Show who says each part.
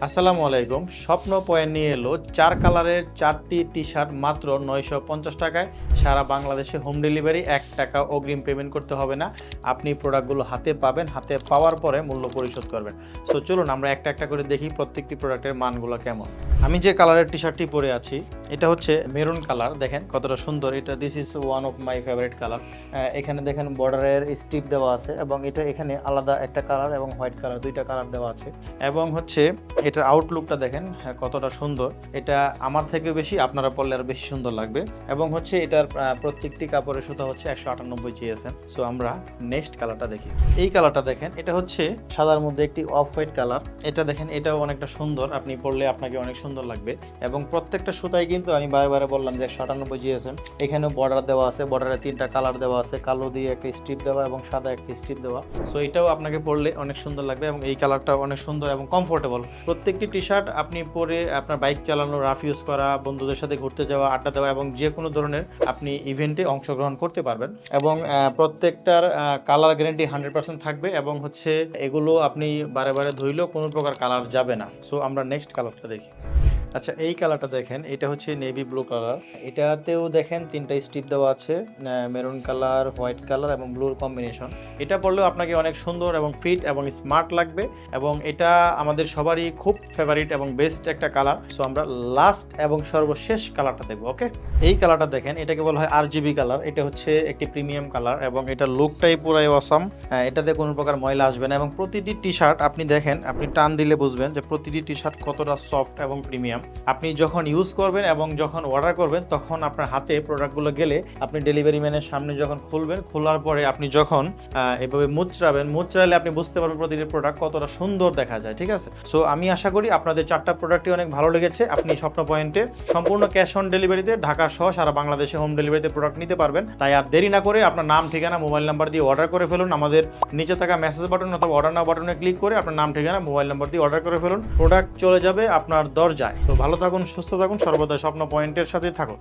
Speaker 1: আসসালামু আলাইকুম। স্বপ্ন পয়েন্ট নিয়ে এলো 4 কালারের 4টি টি-শার্ট মাত্র 950 টাকায়। সারা বাংলাদেশে হোম ডেলিভারি, 1 টাকা অগ্রিম পেমেন্ট করতে হবে না। আপনি প্রোডাক্টগুলো হাতে পাবেন, হাতে পাওয়ার পরে মূল্য পরিশোধ করবেন। সো চলুন আমরা একটা একটা করে দেখি প্রত্যেকটি প্রোডাক্টের মানগুলো কেমন। আমি যে কালারের টি-শার্টটি পরে আছি এটা হচ্ছে মেরুন কালার। দেখেন কতটা সুন্দর, এটা this is one of my favourite colour. এখানে দেখেন বর্ডারের স্ট্রিপ দেওয়া আছে এবং এটা এখানে আলাদা একটা কালার এবং হোয়াইট কালার, দুইটা কালার দেওয়া আছে। এবং হচ্ছে এটার আউটলুকটা দেখেন কতটা সুন্দর। এটা আমার থেকে বেশি আপনারা পরলে আর বেশি সুন্দর লাগবে। এবং হচ্ছে এটার প্রত্যেকটি কাপড়ের সুতা হচ্ছে 198 জিএসএম। সো আমরা নেক্সট কালারটা দেখি। এই কালারটা দেখেন, এটা হচ্ছে সাদার মধ্যে একটি অফ হোয়াইট কালার। এটা দেখেন, এটাও অনেকটা সুন্দর, আপনি পরলে আপনাকে অনেক সুন্দর লাগবে। এবং প্রত্যেকটা সুতায় কিন্তু আমি বারে বললাম যে 198 জিএসএম। এখানেও বর্ডার দেওয়া আছে, বর্ডারে 3টা কালার দেওয়া আছে, কালো দিয়ে একটা স্ট্রিপ দেওয়া এবং সাদা একটা স্ট্রিপ দেওয়া। সো এটাও আপনাকে পরলে অনেক সুন্দর লাগবে এবং এই কালারটা অনেক সুন্দর এবং কমফোর্টেবল। প্রত্যেকটি টি শার্ট আপনি পরে আপনার বাইক চালানো, রাফ ইউজ করা, বন্ধুদের সাথে ঘুরতে যাওয়া, আড্ডা দেওয়া এবং যে কোনো ধরনের আপনি ইভেন্টে অংশগ্রহণ করতে পারবেন। এবং প্রত্যেকটার কালার গ্যারান্টি 100% থাকবে এবং হচ্ছে এগুলো আপনি বারে ধুইলেও কোনো প্রকার কালার যাবে না। সো আমরা নেক্সট কালারটা দেখি। আচ্ছা, এই কালারটা দেখেন, এটা হচ্ছে নেভি ব্লু কালার। এটাতেও দেখেন 3টা স্ট্রিপ দেওয়া আছে, মেরুন কালার, হোয়াইট কালার এবং ব্লুর কম্বিনেশন। এটা পরলেও আপনাকে অনেক সুন্দর এবং ফিট এবং স্মার্ট লাগবে এবং এটা আমাদের সবারই খুব ফেভারিট এবং বেস্ট একটা কালার। সো আমরা লাস্ট এবং সর্বশেষ কালারটা দেখবো। ওকে, এই কালারটা দেখেন, এটাকে বলা হয় RGB কালার। এটা হচ্ছে একটি প্রিমিয়াম কালার এবং এটা লুকটাই পুরাই অসাম। এটাতে কোনো প্রকার ময়লা আসবে না এবং প্রতিটি টি শার্ট আপনি দেখেন, আপনি টান দিলে বুঝবেন যে প্রতিটি টি শার্ট কতটা সফট এবং প্রিমিয়াম। আপনি যখন ইউজ করবেন এবং যখন অর্ডার করবেন তখন আপনার হাতে প্রোডাক্টগুলো গেলে আপনি ডেলিভারি ম্যানের সামনে যখন খুলবেন, খোলার পরে আপনি যখন এভাবে মুচড়ালে আপনি বুঝতে পারবেন প্রতিটি প্রোডাক্ট কতটা সুন্দর দেখা যায়। ঠিক আছে, সো আমি আশা করি আপনাদের 4টা প্রোডাক্টই অনেক ভালো লেগেছে। আপনি স্বপ্ন পয়েন্টে সম্পূর্ণ ক্যাশ অন ডেলিভারিতে ঢাকা সহ সারা বাংলাদেশে হোম ডেলিভারিতে প্রোডাক্ট নিতে পারবেন। তাই আর দেরি না করে আপনার নাম, ঠিকানা, মোবাইল নাম্বার দিয়ে অর্ডার করে ফেলুন। আমাদের নিচে থাকা মেসেজ বাটন অথবা অর্ডার নাও বাটনে ক্লিক করে আপনার নাম, ঠিকানা, মোবাইল নাম্বার দিয়ে অর্ডার করে ফেলুন। প্রোডাক্ট চলে যাবে আপনার দরজায়। তো ভালো থাকুন, সুস্থ থাকুন, সর্বদা স্বপ্ন পয়েন্টের সাথে থাকুন।